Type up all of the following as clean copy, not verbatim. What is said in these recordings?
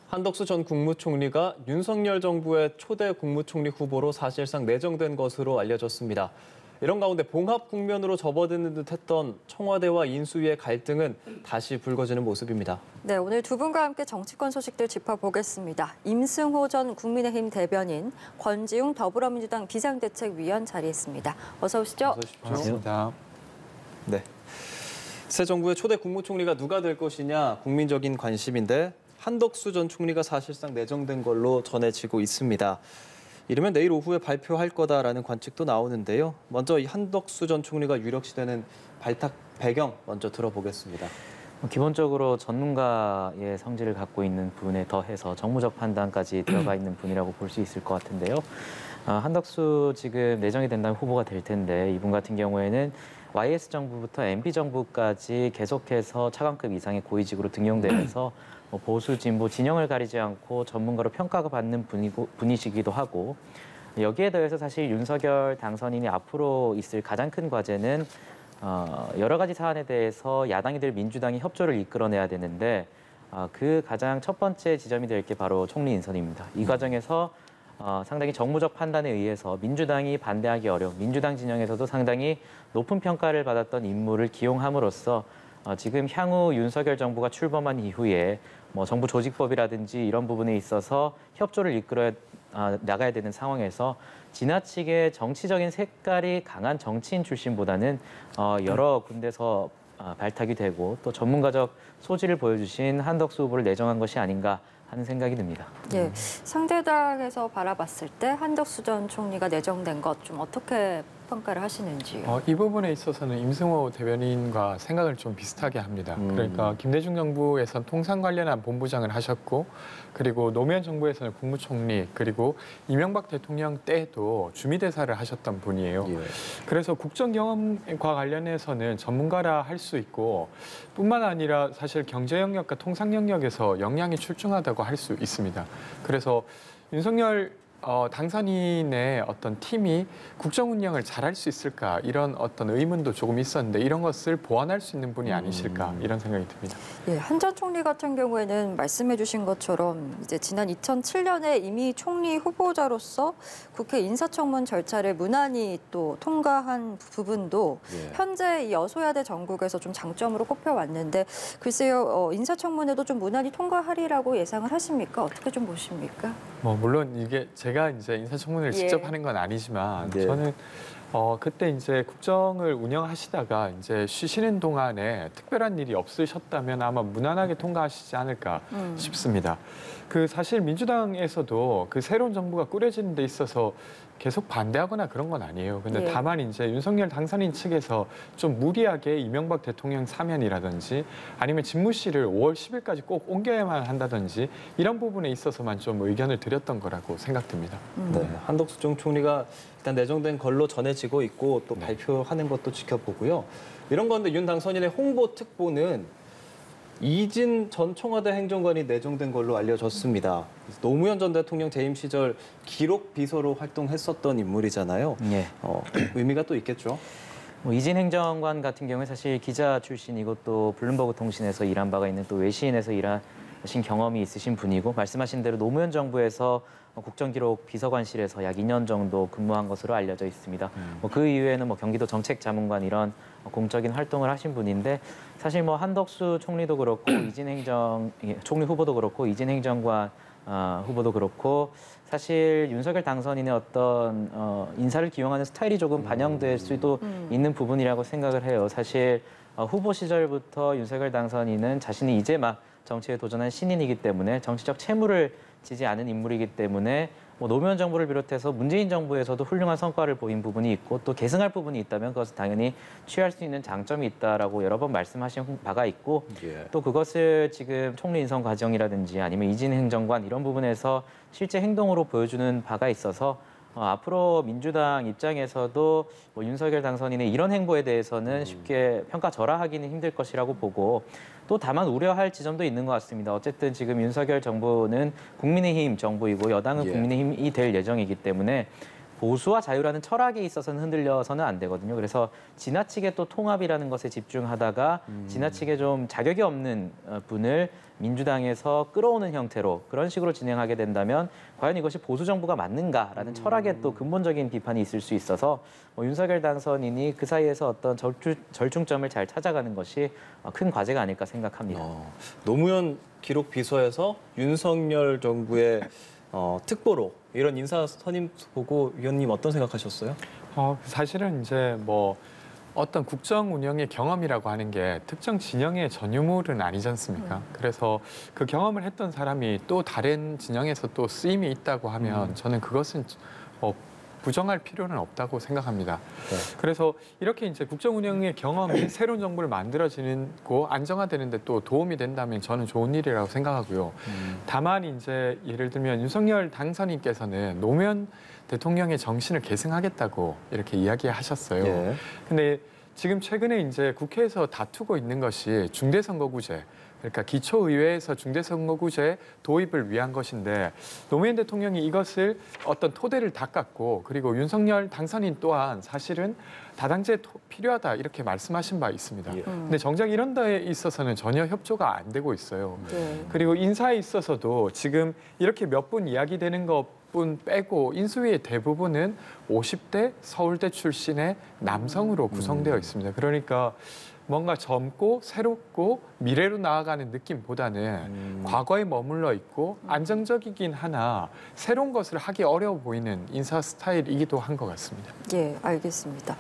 한덕수 전 국무총리가 윤석열 정부의 초대 국무총리 후보로 사실상 내정된 것으로 알려졌습니다. 이런 가운데 봉합 국면으로 접어드는 듯했던 청와대와 인수위의 갈등은 다시 불거지는 모습입니다. 네, 오늘 두 분과 함께 정치권 소식들 짚어보겠습니다. 임승호 전 국민의힘 대변인, 권지웅 더불어민주당 비상대책위원 자리했습니다. 어서 오시죠. 반갑습니다. 네. 새 정부의 초대 국무총리가 누가 될 것이냐 국민적인 관심인데 한덕수 전 총리가 사실상 내정된 걸로 전해지고 있습니다. 이르면 내일 오후에 발표할 거다라는 관측도 나오는데요. 먼저 이 한덕수 전 총리가 유력시되는 발탁 배경 먼저 들어보겠습니다. 기본적으로 전문가의 성질을 갖고 있는 분에 더해서 정무적 판단까지 들어가 있는 분이라고 볼 수 있을 것 같은데요. 한덕수 지금 내정이 된다면 후보가 될 텐데 이분 같은 경우에는 YS 정부부터 MB 정부까지 계속해서 차관급 이상의 고위직으로 등용되면서 보수, 진보, 진영을 가리지 않고 전문가로 평가가 받는 분이시기도 하고 여기에 더해서 사실 윤석열 당선인이 앞으로 있을 가장 큰 과제는 여러 가지 사안에 대해서 야당이 될 민주당이 협조를 이끌어내야 되는데 그 가장 첫 번째 지점이 될 게 바로 총리 인선입니다. 이 과정에서 상당히 정무적 판단에 의해서 민주당이 반대하기 어려운 민주당 진영에서도 상당히 높은 평가를 받았던 인물을 기용함으로써 지금 향후 윤석열 정부가 출범한 이후에 정부 조직법이라든지 이런 부분에 있어서 협조를 이끌어 나가야 되는 상황에서 지나치게 정치적인 색깔이 강한 정치인 출신보다는 여러 군데서 발탁이 되고 또 전문가적 소질을 보여주신 한덕수 후보를 내정한 것이 아닌가 하는 생각이 듭니다. 예, 상대당에서 바라봤을 때 한덕수 전 총리가 내정된 것 좀 어떻게 평가를 하시는지요? 이 부분에 있어서는 임승호 대변인과 생각을 좀 비슷하게 합니다. 그러니까 김대중 정부에선 통상 관련한 본부장을 하셨고 그리고 노무현 정부에서는 국무총리 그리고 이명박 대통령 때도 주미대사를 하셨던 분이에요. 예. 그래서 국정 경험과 관련해서는 전문가라 할 수 있고 뿐만 아니라 사실 경제 영역과 통상 영역에서 역량이 출중하다고 할 수 있습니다. 그래서 윤석열 당선인의 어떤 팀이 국정 운영을 잘할 수 있을까 이런 어떤 의문도 조금 있었는데 이런 것을 보완할 수 있는 분이 아니실까 이런 생각이 듭니다. 예, 한 전 총리 같은 경우에는 말씀해주신 것처럼 이제 지난 2007년에 이미 총리 후보자로서 국회 인사청문 절차를 무난히 또 통과한 부분도 현재 이 여소야대 정국에서 좀 장점으로 꼽혀왔는데 글쎄요 인사청문회도 좀 무난히 통과하리라고 예상을 하십니까? 어떻게 좀 보십니까? 물론 이게 제가 이제 인사청문회를 직접 하는 건 아니지만 저는 그때 이제 국정을 운영하시다가 이제 쉬시는 동안에 특별한 일이 없으셨다면 아마 무난하게 통과하시지 않을까 싶습니다. 그 사실 민주당에서도 그 새로운 정부가 꾸려지는 데 있어서 계속 반대하거나 그런 건 아니에요. 근데 다만 이제 윤석열 당선인 측에서 좀 무리하게 이명박 대통령 사면이라든지 아니면 집무실을 5월 10일까지 꼭 옮겨야만 한다든지 이런 부분에 있어서만 좀 의견을 드렸던 거라고 생각됩니다. 네, 한덕수 전 총리가 일단 내정된 걸로 전해지고 있고 또 발표하는 것도 지켜보고요. 이런 건데 윤 당선인의 홍보 특보는 이진 전 청와대 행정관이 내정된 걸로 알려졌습니다. 노무현 전 대통령 재임 시절 기록 비서로 활동했었던 인물이잖아요. 의미가 또 있겠죠. 이진 행정관 같은 경우에 사실 기자 출신이고 또 블룸버그 통신에서 일한 바가 있는 또 외신에서 일하신 경험이 있으신 분이고 말씀하신 대로 노무현 정부에서 국정기록 비서관실에서 약 2년 정도 근무한 것으로 알려져 있습니다. 그 이후에는 경기도 정책자문관 이런 공적인 활동을 하신 분인데 사실 한덕수 총리도 그렇고 총리 후보도 그렇고 이진 행정관 후보도 그렇고 사실 윤석열 당선인의 어떤 인사를 기용하는 스타일이 조금 반영될 수도 있는 부분이라고 생각을 해요. 사실 후보 시절부터 윤석열 당선인은 자신이 이제 막 정치에 도전한 신인이기 때문에 정치적 채무를 지지 않은 인물이기 때문에 노무현 정부를 비롯해서 문재인 정부에서도 훌륭한 성과를 보인 부분이 있고 또 계승할 부분이 있다면 그것은 당연히 취할 수 있는 장점이 있다라고 여러 번 말씀하신 바가 있고 또 그것을 지금 총리 인선 과정이라든지 아니면 이진 행정관 이런 부분에서 실제 행동으로 보여주는 바가 있어서 앞으로 민주당 입장에서도 윤석열 당선인의 이런 행보에 대해서는 쉽게 평가절하하기는 힘들 것이라고 보고 또 다만 우려할 지점도 있는 것 같습니다. 어쨌든 지금 윤석열 정부는 국민의힘 정부이고 여당은 국민의힘이 될 예정이기 때문에 보수와 자유라는 철학에 있어서는 흔들려서는 안 되거든요. 그래서 지나치게 또 통합이라는 것에 집중하다가 지나치게 좀 자격이 없는 분을 민주당에서 끌어오는 형태로 그런 식으로 진행하게 된다면 과연 이것이 보수 정부가 맞는가라는 철학에 또 근본적인 비판이 있을 수 있어서 윤석열 당선인이 그 사이에서 어떤 절충점을 잘 찾아가는 것이 큰 과제가 아닐까 생각합니다. 노무현 기록 비서에서 윤석열 정부의 특보로 이런 인사 선임 보고 위원님 어떤 생각하셨어요? 사실은 이제 뭐 어떤 국정 운영의 경험이라고 하는 게 특정 진영의 전유물은 아니지 않습니까? 그래서 그 경험을 했던 사람이 또 다른 진영에서 또 쓰임이 있다고 하면 저는 그것은 부정할 필요는 없다고 생각합니다. 네. 그래서 이렇게 이제 국정 운영의 경험이 새로운 정부를 만들어지고 안정화되는 데 또 도움이 된다면 저는 좋은 일이라고 생각하고요. 다만 이제 예를 들면 윤석열 당선인께서는 노무현 대통령의 정신을 계승하겠다고 이렇게 이야기하셨어요. 예. 근데 지금 최근에 이제 국회에서 다투고 있는 것이 중대선거구제, 그러니까 기초의회에서 중대선거구제 도입을 위한 것인데 노무현 대통령이 이것을 어떤 토대를 닦았고 그리고 윤석열 당선인 또한 사실은 다당제 필요하다 이렇게 말씀하신 바 있습니다. 예. 근데 정작 이런 데에 있어서는 전혀 협조가 안 되고 있어요. 네. 그리고 인사에 있어서도 지금 이렇게 몇 분 이야기되는 것뿐 빼고 인수위의 대부분은 50대 서울대 출신의 남성으로 구성되어 있습니다. 그러니까 뭔가 젊고 새롭고 미래로 나아가는 느낌보다는 과거에 머물러 있고 안정적이긴 하나 새로운 것을 하기 어려워 보이는 인사 스타일이기도 한 것 같습니다. 예, 알겠습니다.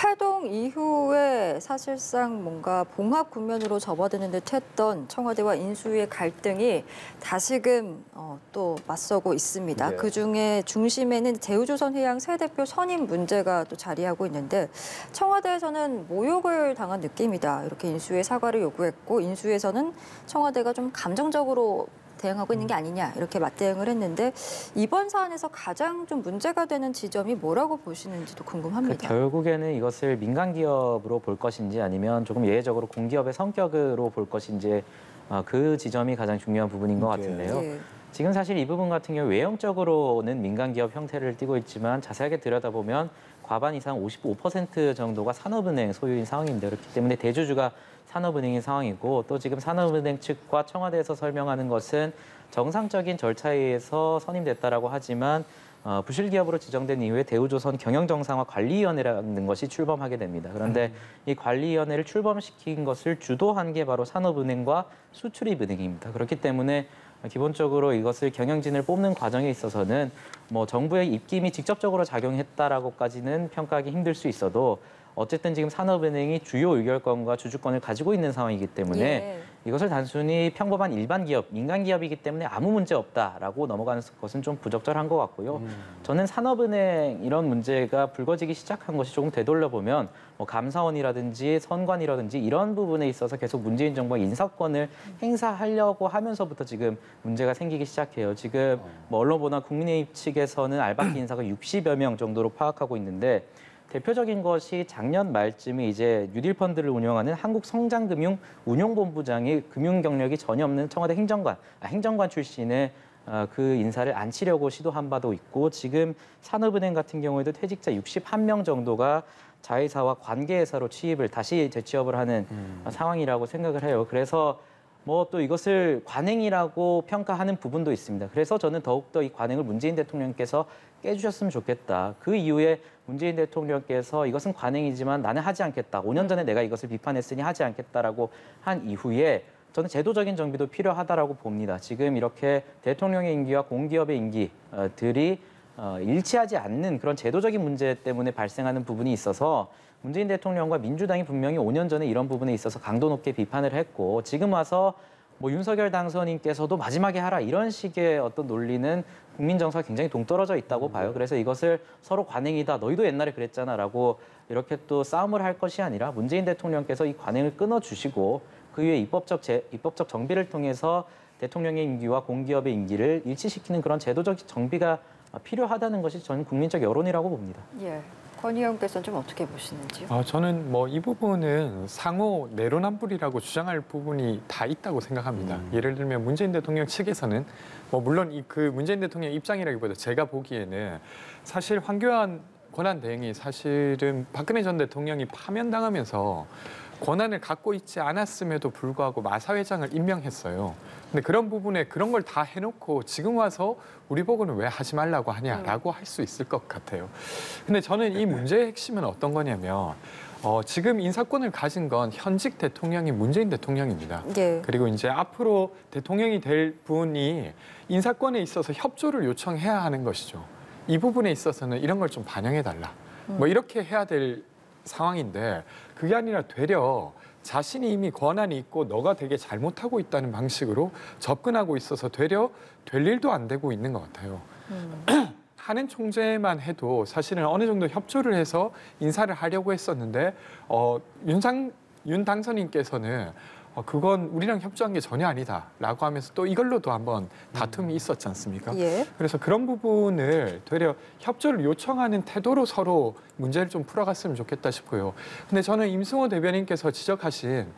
회동 이후에 사실상 뭔가 봉합 국면으로 접어드는 듯했던 청와대와 인수위의 갈등이 다시금 또 맞서고 있습니다. 네. 그중에 중심에는 제우조선 해양 새 대표 선임 문제가 또 자리하고 있는데 청와대에서는 모욕을 당한 느낌이다. 이렇게 인수위에 사과를 요구했고 인수위에서는 청와대가 좀 감정적으로 대응하고 있는 게 아니냐 이렇게 맞대응을 했는데 이번 사안에서 가장 좀 문제가 되는 지점이 뭐라고 보시는지도 궁금합니다. 결국에는 이것을 민간 기업으로 볼 것인지 아니면 조금 예외적으로 공기업의 성격으로 볼 것인지 그 지점이 가장 중요한 부분인 것 같은데요. 예. 지금 사실 이 부분 같은 경우 외형적으로는 민간 기업 형태를 띠고 있지만 자세하게 들여다보면 과반 이상 55% 정도가 산업은행 소유인 상황입니다. 그렇기 때문에 대주주가 산업은행인 상황이고 또 지금 산업은행 측과 청와대에서 설명하는 것은 정상적인 절차에 의해서 선임됐다라고 하지만 부실기업으로 지정된 이후에 대우조선 경영정상화 관리위원회라는 것이 출범하게 됩니다. 그런데 이 관리위원회를 출범시킨 것을 주도한 게 바로 산업은행과 수출입은행입니다. 그렇기 때문에 기본적으로 이것을 경영진을 뽑는 과정에 있어서는 뭐 정부의 입김이 직접적으로 작용했다라고까지는 평가하기 힘들 수 있어도 어쨌든 지금 산업은행이 주요 의결권과 주주권을 가지고 있는 상황이기 때문에 예. 이것을 단순히 평범한 일반 기업, 민간 기업이기 때문에 아무 문제 없다라고 넘어가는 것은 좀 부적절한 것 같고요. 저는 산업은행 이런 문제가 불거지기 시작한 것이 조금 되돌려보면 뭐 감사원이라든지 선관이라든지 이런 부분에 있어서 계속 문재인 정부가 인사권을 행사하려고 하면서부터 지금 문제가 생기기 시작해요. 지금 뭐 언론 보나 국민의힘 측에서는 알바키 인사가 60여 명 정도로 파악하고 있는데 대표적인 것이 작년 말쯤에 이제 뉴딜 펀드를 운영하는 한국성장금융운용본부장이 금융 경력이 전혀 없는 청와대 행정관 출신의 그 인사를 앉히려고 시도한 바도 있고 지금 산업은행 같은 경우에도 퇴직자 61명 정도가 자회사와 관계회사로 다시 재취업을 하는 상황이라고 생각을 해요. 그래서 뭐 또 이것을 관행이라고 평가하는 부분도 있습니다. 그래서 저는 더욱더 이 관행을 문재인 대통령께서 깨주셨으면 좋겠다. 그 이후에 문재인 대통령께서 이것은 관행이지만 나는 하지 않겠다. 5년 전에 내가 이것을 비판했으니 하지 않겠다라고 한 이후에 저는 제도적인 정비도 필요하다라고 봅니다. 지금 이렇게 대통령의 임기와 공기업의 임기들이 일치하지 않는 그런 제도적인 문제 때문에 발생하는 부분이 있어서 문재인 대통령과 민주당이 분명히 5년 전에 이런 부분에 있어서 강도 높게 비판을 했고 지금 와서 뭐 윤석열 당선인께서도 마지막에 하라 이런 식의 어떤 논리는 국민 정서가 굉장히 동떨어져 있다고 봐요. 그래서 이것을 서로 관행이다. 너희도 옛날에 그랬잖아라고 이렇게 또 싸움을 할 것이 아니라 문재인 대통령께서 이 관행을 끊어주시고 그 이후에 입법적 정비를 통해서 대통령의 임기와 공기업의 임기를 일치시키는 그런 제도적 정비가 필요하다는 것이 저는 국민적 여론이라고 봅니다. 예. 권 의원께서는 좀 어떻게 보시는지요? 저는 뭐 이 부분은 상호 내로남불이라고 주장할 부분이 다 있다고 생각합니다. 예를 들면 문재인 대통령 측에서는 뭐 물론 그 문재인 대통령 입장이라기보다 제가 보기에는 사실 황교안 권한대행이 사실은 박근혜 전 대통령이 파면당하면서 권한을 갖고 있지 않았음에도 불구하고 마사회장을 임명했어요. 근데 그런 부분에 그런 걸 다 해놓고 지금 와서 우리 보고는 왜 하지 말라고 하냐라고 할 수 있을 것 같아요. 근데 저는 이 문제의 핵심은 어떤 거냐면 지금 인사권을 가진 건 현직 대통령이 문재인 대통령입니다. 예. 그리고 이제 앞으로 대통령이 될 분이 인사권에 있어서 협조를 요청해야 하는 것이죠. 이 부분에 있어서는 이런 걸 좀 반영해달라. 뭐 이렇게 해야 될 상황인데 그게 아니라 되려 자신이 이미 권한이 있고 너가 되게 잘못하고 있다는 방식으로 접근하고 있어서 되려 될 일도 안 되고 있는 것 같아요. 한행 총재만 해도 사실은 어느 정도 협조를 해서 인사를 하려고 했었는데 윤 당선인께서는 그건 우리랑 협조한 게 전혀 아니다라고 하면서 또 이걸로도 한번 다툼이 있었지 않습니까? 예. 그래서 그런 부분을 되려 협조를 요청하는 태도로 서로 문제를 좀 풀어갔으면 좋겠다 싶고요. 근데 저는 임승호 대변인께서 지적하신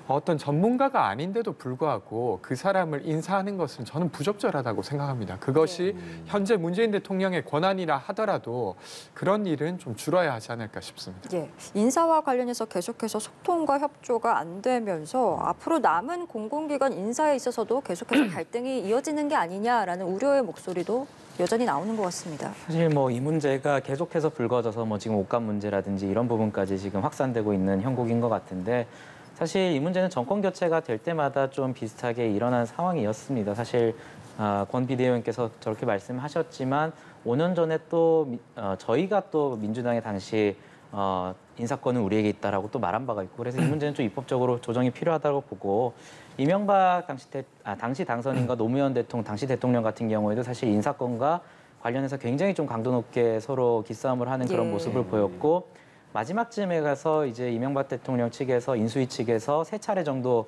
어떤 전문가가 아닌데도 불구하고 그 사람을 인사하는 것은 저는 부적절하다고 생각합니다. 그것이 현재 문재인 대통령의 권한이라 하더라도 그런 일은 좀 줄어야 하지 않을까 싶습니다. 예. 인사와 관련해서 계속해서 소통과 협조가 안 되면서 앞으로 남은 공공기관 인사에 있어서도 계속해서 갈등이 이어지는 게 아니냐라는 우려의 목소리도 여전히 나오는 것 같습니다. 사실 뭐 이 문제가 계속해서 불거져서 뭐 지금 옷값 문제라든지 이런 부분까지 지금 확산되고 있는 형국인 것 같은데 사실 이 문제는 정권 교체가 될 때마다 좀 비슷하게 일어난 상황이었습니다. 사실 권 비대위원께서 저렇게 말씀하셨지만 5년 전에 또 저희가 또 민주당의 당시 인사권은 우리에게 있다라고 또 말한 바가 있고 그래서 이 문제는 좀 입법적으로 조정이 필요하다고 보고 이명박 당시 당선인과 노무현 대통령 당시 대통령 같은 경우에도 사실 인사권과 관련해서 굉장히 좀 강도 높게 서로 기싸움을 하는 그런 모습을 보였고 마지막쯤에 가서 이제 이명박 대통령 측에서 인수위 측에서 3차례 정도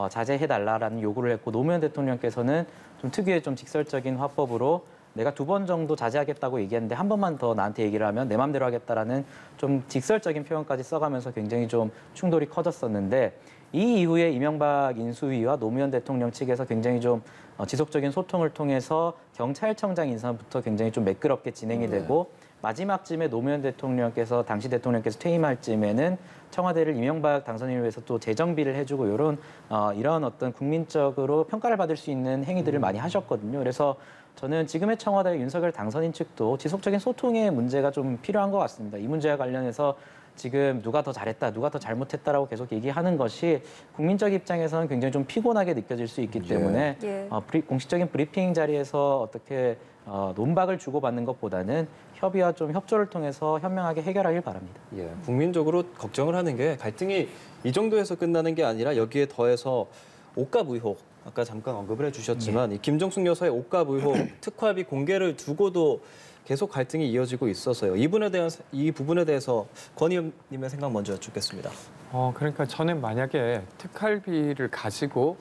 자제해달라라는 요구를 했고 노무현 대통령께서는 좀 특유의 좀 직설적인 화법으로 내가 2번 정도 자제하겠다고 얘기했는데 한 번만 더 나한테 얘기를 하면 내 맘대로 하겠다라는 좀 직설적인 표현까지 써가면서 굉장히 좀 충돌이 커졌었는데 이 이후에 이명박 인수위와 노무현 대통령 측에서 굉장히 좀 지속적인 소통을 통해서 경찰청장 인사부터 굉장히 좀 매끄럽게 진행이 되고 마지막쯤에 노무현 대통령께서 당시 대통령께서 퇴임할 쯤에는 청와대를 이명박 당선인을 위해서 또 재정비를 해주고 이런 어떤 국민적으로 평가를 받을 수 있는 행위들을 많이 하셨거든요. 그래서 저는 지금의 청와대 윤석열 당선인 측도 지속적인 소통의 문제가 좀 필요한 것 같습니다. 이 문제와 관련해서 지금 누가 더 잘했다, 누가 더 잘못했다라고 계속 얘기하는 것이 국민적 입장에서는 굉장히 좀 피곤하게 느껴질 수 있기 때문에 공식적인 브리핑 자리에서 어떻게 논박을 주고받는 것보다는 협의와 좀 협조를 통해서 현명하게 해결하길 바랍니다. 예, 국민적으로 걱정을 하는 게 갈등이 이 정도에서 끝나는 게 아니라 여기에 더해서 옷값 의혹, 아까 잠깐 언급을 해주셨지만 이 김정숙 여사의 옷값 의혹, 특활비 공개를 두고도 계속 갈등이 이어지고 있어서요. 이 부분에 대해서 권 의원님의 생각 먼저 여쭙겠습니다. 그러니까 저는 만약에 특활비를 가지고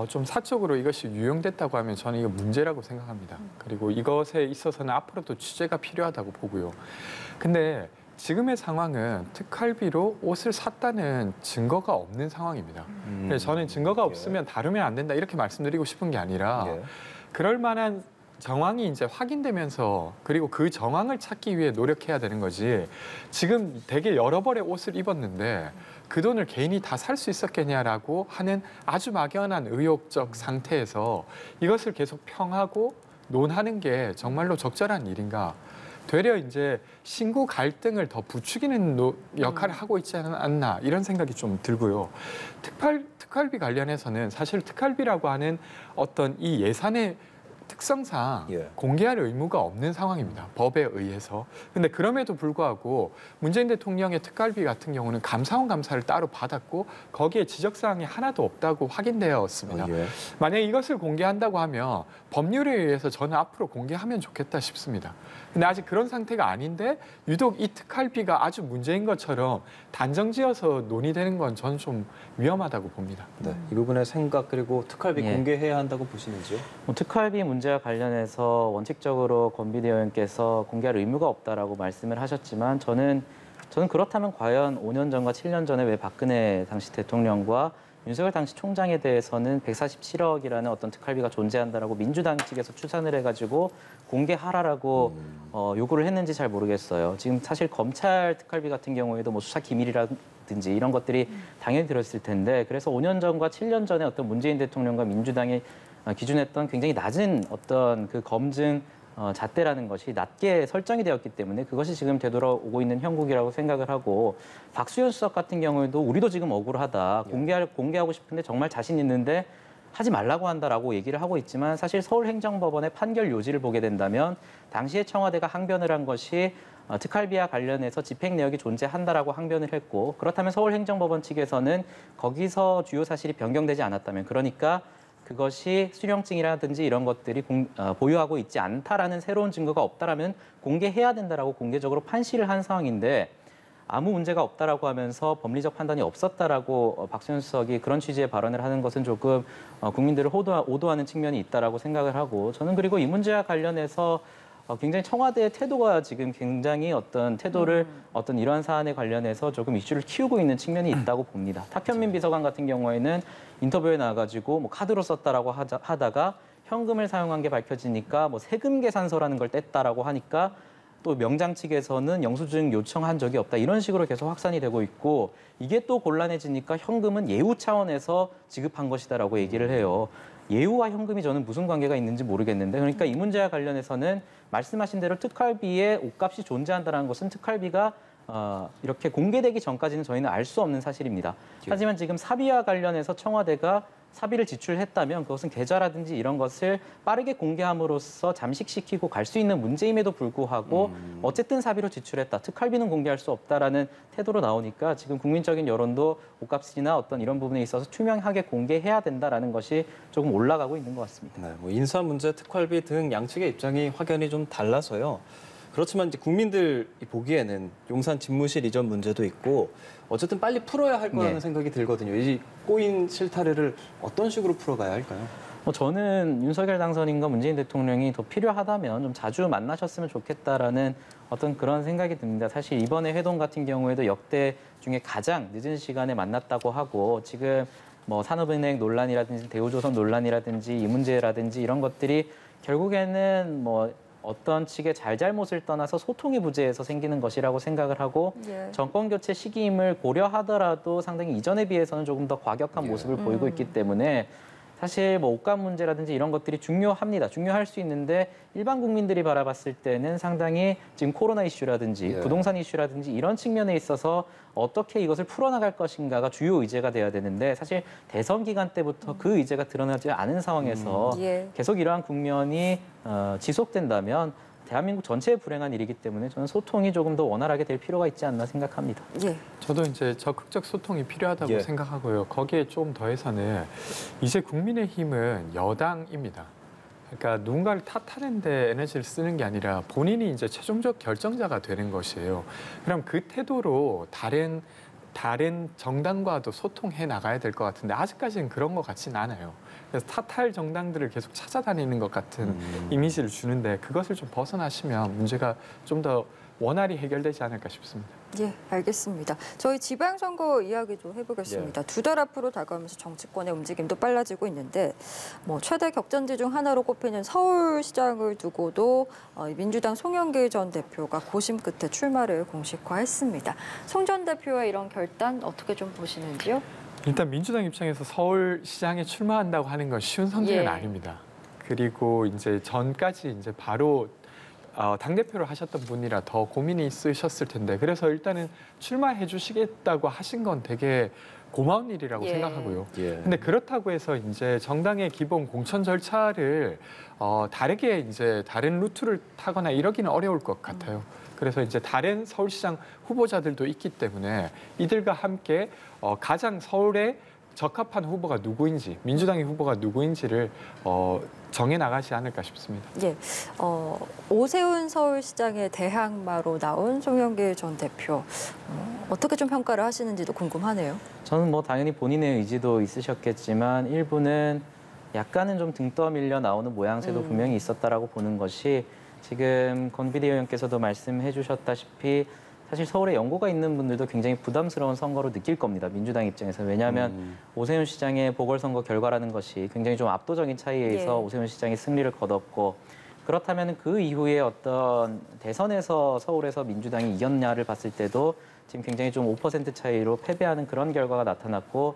좀 사적으로 이것이 유용됐다고 하면 저는 이거 문제라고 생각합니다. 그리고 이것에 있어서는 앞으로도 취재가 필요하다고 보고요. 근데 지금의 상황은 특활비로 옷을 샀다는 증거가 없는 상황입니다. 그래서 저는 증거가 없으면 다루면 안 된다 이렇게 말씀드리고 싶은 게 아니라 그럴 만한 정황이 이제 확인되면서 그리고 그 정황을 찾기 위해 노력해야 되는 거지 지금 되게 여러 벌의 옷을 입었는데 그 돈을 개인이 다 살 수 있었겠냐라고 하는 아주 막연한 의혹적 상태에서 이것을 계속 평하고 논하는 게 정말로 적절한 일인가? 되려 이제 신구 갈등을 더 부추기는 역할을 하고 있지 않나 이런 생각이 좀 들고요. 특활비 관련해서는 사실 특활비라고 하는 어떤 이 예산의 특성상 공개할 의무가 없는 상황입니다. 법에 의해서. 근데 그럼에도 불구하고 문재인 대통령의 특활비 같은 경우는 감사원 감사를 따로 받았고 거기에 지적사항이 하나도 없다고 확인되었습니다. 만약에 이것을 공개한다고 하면 법률에 의해서 저는 앞으로 공개하면 좋겠다 싶습니다. 근데 아직 그런 상태가 아닌데 유독 이 특활비가 아주 문제인 것처럼 단정지어서 논의되는 건 저는 좀 위험하다고 봅니다. 네, 이 부분의 생각 그리고 특활비 공개해야 한다고 보시는지요? 특활비 문제 문제와 관련해서 원칙적으로 권비대 의원께서 공개할 의무가 없다라고 말씀을 하셨지만 저는 그렇다면 과연 5년 전과 7년 전에 왜 박근혜 당시 대통령과 윤석열 당시 총장에 대해서는 147억이라는 어떤 특활비가 존재한다라고 민주당 측에서 추산을 해가지고 공개하라라고 요구를 했는지 잘 모르겠어요. 지금 사실 검찰 특활비 같은 경우에도 뭐 수사 기밀이라든지 이런 것들이 당연히 들었을 텐데 그래서 5년 전과 7년 전에 어떤 문재인 대통령과 민주당이 기준했던 굉장히 낮은 어떤 그 검증 잣대라는 것이 낮게 설정이 되었기 때문에 그것이 지금 되돌아오고 있는 형국이라고 생각을 하고 박수현 수석 같은 경우에도 우리도 지금 억울하다. 공개하고 싶은데 정말 자신 있는데 하지 말라고 한다라고 얘기를 하고 있지만 사실 서울행정법원의 판결 요지를 보게 된다면 당시에 청와대가 항변을 한 것이 특활비와 관련해서 집행 내역이 존재한다라고 항변을 했고 그렇다면 서울행정법원 측에서는 거기서 주요 사실이 변경되지 않았다면 그러니까 그것이 수령증이라든지 이런 것들이 보유하고 있지 않다라는 새로운 증거가 없다라면 공개해야 된다라고 공개적으로 판시를 한 상황인데 아무 문제가 없다라고 하면서 법리적 판단이 없었다라고 박수현 수석이 그런 취지의 발언을 하는 것은 조금 국민들을 오도하는 측면이 있다라고 생각을 하고 저는 그리고 이 문제와 관련해서 굉장히 청와대의 태도가 지금 굉장히 어떤 태도를 어떤 이러한 사안에 관련해서 조금 이슈를 키우고 있는 측면이 있다고 봅니다. 탁현민 비서관 같은 경우에는 인터뷰에 나와가지고 뭐 카드로 썼다라고 하다가 현금을 사용한 게 밝혀지니까 뭐 세금 계산서라는 걸 뗐다라고 하니까 또 명장 측에서는 영수증 요청한 적이 없다 이런 식으로 계속 확산이 되고 있고 이게 또 곤란해지니까 현금은 예우 차원에서 지급한 것이다라고 얘기를 해요. 예우와 현금이 저는 무슨 관계가 있는지 모르겠는데 그러니까 이 문제와 관련해서는 말씀하신 대로 특활비에 옷값이 존재한다는 것은 특활비가 이렇게 공개되기 전까지는 저희는 알 수 없는 사실입니다. 하지만 지금 사비와 관련해서 청와대가 사비를 지출했다면 그것은 계좌라든지 이런 것을 빠르게 공개함으로써 잠식시키고 갈 수 있는 문제임에도 불구하고 어쨌든 사비로 지출했다. 특활비는 공개할 수 없다라는 태도로 나오니까 지금 국민적인 여론도 옷값이나 어떤 이런 부분에 있어서 투명하게 공개해야 된다라는 것이 조금 올라가고 있는 것 같습니다. 네, 뭐 인사 문제, 특활비 등 양측의 입장이 확연히 좀 달라서요. 그렇지만 이제 국민들이 보기에는 용산 집무실 이전 문제도 있고 어쨌든 빨리 풀어야 할 거라는 생각이 들거든요. 이 꼬인 실타래를 어떤 식으로 풀어가야 할까요? 저는 윤석열 당선인과 문재인 대통령이 더 필요하다면 좀 자주 만나셨으면 좋겠다라는 어떤 그런 생각이 듭니다. 사실 이번에 회동 같은 경우에도 역대 중에 가장 늦은 시간에 만났다고 하고 지금 뭐 산업은행 논란이라든지 대우조선 논란이라든지 이 문제라든지 이런 것들이 결국에는 뭐 어떤 측의 잘잘못을 떠나서 소통의 부재에서 생기는 것이라고 생각을 하고 정권 교체 시기임을 고려하더라도 상당히 이전에 비해서는 조금 더 과격한 모습을 보이고 있기 때문에 사실 뭐 옷값 문제라든지 이런 것들이 중요합니다. 중요할 수 있는데 일반 국민들이 바라봤을 때는 상당히 지금 코로나 이슈라든지 부동산 이슈라든지 이런 측면에 있어서 어떻게 이것을 풀어나갈 것인가가 주요 의제가 돼야 되는데 사실 대선 기간 때부터 그 의제가 드러나지 않은 상황에서 계속 이러한 국면이 지속된다면 대한민국 전체에 불행한 일이기 때문에 저는 소통이 조금 더 원활하게 될 필요가 있지 않나 생각합니다. 저도 이제 적극적 소통이 필요하다고 생각하고요. 거기에 좀 더해서는 이제 국민의힘은 여당입니다. 그러니까 누군가를 탓하는 데 에너지를 쓰는 게 아니라 본인이 이제 최종적 결정자가 되는 것이에요. 그럼 그 태도로 다른 정당과도 소통해 나가야 될 것 같은데 아직까지는 그런 것 같지는 않아요. 그래서 탓할 정당들을 계속 찾아다니는 것 같은 이미지를 주는데 그것을 좀 벗어나시면 문제가 좀 더 원활히 해결되지 않을까 싶습니다. 알겠습니다. 저희 지방선거 이야기 좀 해보겠습니다. 2달 앞으로 다가오면서 정치권의 움직임도 빨라지고 있는데 뭐 최대 격전지 중 하나로 꼽히는 서울시장을 두고도 민주당 송영길 전 대표가 고심 끝에 출마를 공식화했습니다. 송 전 대표의 이런 결단 어떻게 좀 보시는지요? 일단 민주당 입장에서 서울시장에 출마한다고 하는 건 쉬운 선택은 아닙니다. 그리고 이제 전까지 이제 바로 당대표를 하셨던 분이라 더 고민이 있으셨을 텐데 그래서 일단은 출마해 주시겠다고 하신 건 되게 고마운 일이라고 생각하고요. 근데 그렇다고 해서 이제 정당의 기본 공천 절차를 다르게 이제 다른 루트를 타거나 이러기는 어려울 것 같아요. 그래서 이제 다른 서울시장 후보자들도 있기 때문에 이들과 함께 가장 서울에 적합한 후보가 누구인지, 민주당의 후보가 누구인지를 정해 나가지 않을까 싶습니다. 오세훈 서울시장의 대항마로 나온 송영길 전 대표 어떻게 좀 평가를 하시는지도 궁금하네요. 저는 뭐 당연히 본인의 의지도 있으셨겠지만 일부는 약간은 좀 등 떠밀려 나오는 모양새도 분명히 있었다라고 보는 것이 지금 권비대 의원께서도 말씀해 주셨다시피 사실 서울에 연고가 있는 분들도 굉장히 부담스러운 선거로 느낄 겁니다. 민주당 입장에서. 왜냐하면 오세훈 시장의 보궐선거 결과라는 것이 굉장히 좀 압도적인 차이에서 예. 오세훈 시장이 승리를 거뒀고 그렇다면 그 이후에 어떤 대선에서 서울에서 민주당이 이겼냐를 봤을 때도 지금 굉장히 좀 5% 차이로 패배하는 그런 결과가 나타났고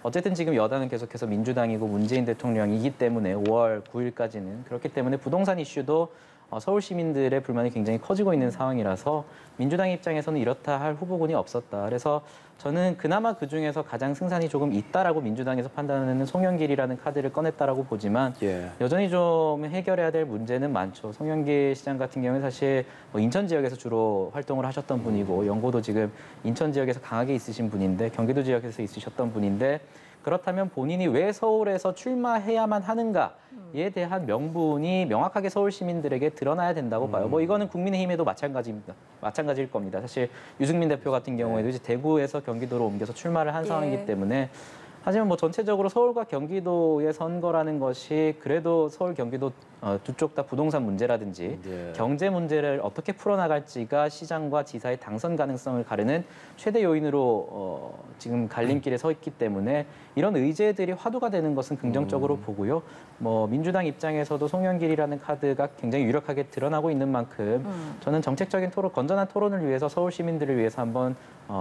어쨌든 지금 여당은 계속해서 민주당이고 문재인 대통령이기 때문에 5월 9일까지는 그렇기 때문에 부동산 이슈도 서울 시민들의 불만이 굉장히 커지고 있는 상황이라서 민주당 입장에서는 이렇다 할 후보군이 없었다. 그래서 저는 그나마 그중에서 가장 승산이 조금 있다라고 민주당에서 판단하는 송영길이라는 카드를 꺼냈다라고 보지만 여전히 좀 해결해야 될 문제는 많죠. 송영길 시장 같은 경우는 사실 뭐 인천 지역에서 주로 활동을 하셨던 분이고 연고도 지금 인천 지역에서 강하게 있으신 분인데 경기도 지역에서 있으셨던 분인데 그렇다면 본인이 왜 서울에서 출마해야만 하는가에 대한 명분이 명확하게 서울 시민들에게 드러나야 된다고 봐요. 뭐 이거는 국민의힘에도 마찬가지일 겁니다. 사실 유승민 대표 같은 경우에도 이제 대구에서 경기도로 옮겨서 출마를 한 상황이기 때문에 하지만 뭐 전체적으로 서울과 경기도의 선거라는 것이 그래도 서울, 경기도 두 쪽 다 부동산 문제라든지 경제 문제를 어떻게 풀어나갈지가 시장과 지사의 당선 가능성을 가르는 최대 요인으로 지금 갈림길에 서 있기 때문에 이런 의제들이 화두가 되는 것은 긍정적으로 보고요. 뭐 민주당 입장에서도 송영길이라는 카드가 굉장히 유력하게 드러나고 있는 만큼 저는 정책적인 토론, 건전한 토론을 위해서 서울 시민들을 위해서 한번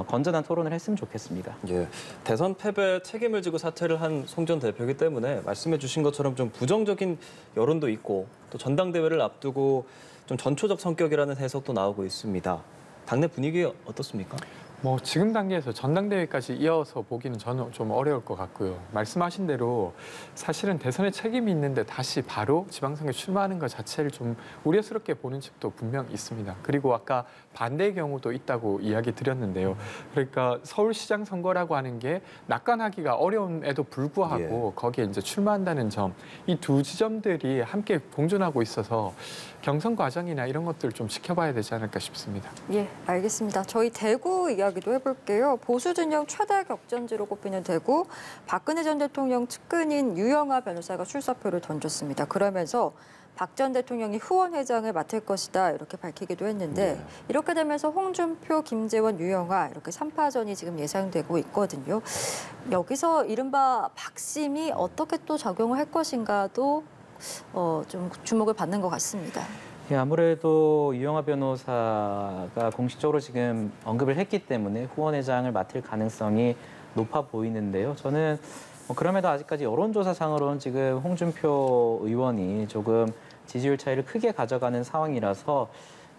건전한 토론을 했으면 좋겠습니다. 예, 대선 패배 책임을 지고 사퇴를 한 송 전 대표이기 때문에 말씀해 주신 것처럼 좀 부정적인 여론도 있고 또 전당대회를 앞두고 좀 전초적 성격이라는 해석도 나오고 있습니다. 당내 분위기 어떻습니까? 뭐 지금 단계에서 전당대회까지 이어서 보기는 저는 좀 어려울 것 같고요. 말씀하신 대로 사실은 대선에 책임이 있는데 다시 바로 지방선거에 출마하는 것 자체를 좀 우려스럽게 보는 측도 분명 있습니다. 그리고 아까 반대의 경우도 있다고 이야기 드렸는데요. 그러니까 서울시장 선거라고 하는 게 낙관하기가 어려움에도 불구하고 거기에 이제 출마한다는 점, 이 두 지점들이 함께 공존하고 있어서 경선 과정이나 이런 것들 좀 지켜봐야 되지 않을까 싶습니다. 예, 알겠습니다. 저희 대구 이야기도 해볼게요. 보수 진영 최대 격전지로 꼽히는 대구, 박근혜 전 대통령 측근인 유영하 변호사가 출사표를 던졌습니다. 그러면서 박 전 대통령이 후원회장을 맡을 것이다 이렇게 밝히기도 했는데 이렇게 되면서 홍준표, 김재원, 유영하 이렇게 3파전이 지금 예상되고 있거든요. 여기서 이른바 박심이 어떻게 또 작용을 할 것인가도 좀 주목을 받는 것 같습니다. 예, 아무래도 유영하 변호사가 공식적으로 지금 언급을 했기 때문에 후원회장을 맡을 가능성이 높아 보이는데요. 저는 그럼에도 아직까지 여론조사상으로는 지금 홍준표 의원이 조금 지지율 차이를 크게 가져가는 상황이라서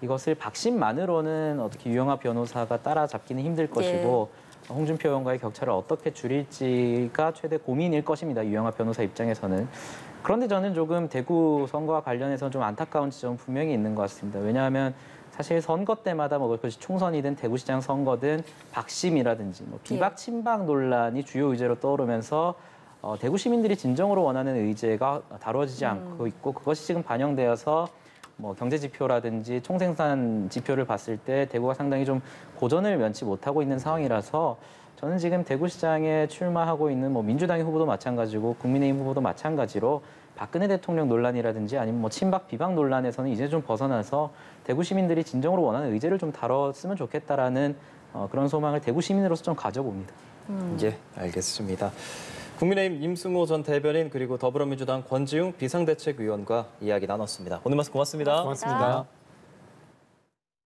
이것을 박심만으로는 어떻게 유영하 변호사가 따라잡기는 힘들 것이고 홍준표 의원과의 격차를 어떻게 줄일지가 최대 고민일 것입니다. 유영하 변호사 입장에서는. 그런데 저는 조금 대구 선거와 관련해서 좀 안타까운 지점은 분명히 있는 것 같습니다. 왜냐하면 사실 선거 때마다 뭐 그것이 총선이든 대구시장 선거든 박심이라든지 뭐 비박 친박 논란이 주요 의제로 떠오르면서 대구 시민들이 진정으로 원하는 의제가 다뤄지지 않고 있고 그것이 지금 반영되어서 뭐 경제 지표라든지 총생산 지표를 봤을 때 대구가 상당히 좀 고전을 면치 못하고 있는 상황이라서 저는 지금 대구시장에 출마하고 있는 뭐 민주당의 후보도 마찬가지고 국민의힘 후보도 마찬가지로 박근혜 대통령 논란이라든지 아니면 뭐 친박 비박 논란에서는 이제 좀 벗어나서 대구 시민들이 진정으로 원하는 의제를 좀 다뤘으면 좋겠다라는 그런 소망을 대구 시민으로서 좀 가져봅니다. 예, 알겠습니다. 국민의힘 임승호 전 대변인 그리고 더불어민주당 권지웅 비상대책위원과 이야기 나눴습니다. 오늘 말씀 고맙습니다. 고맙습니다.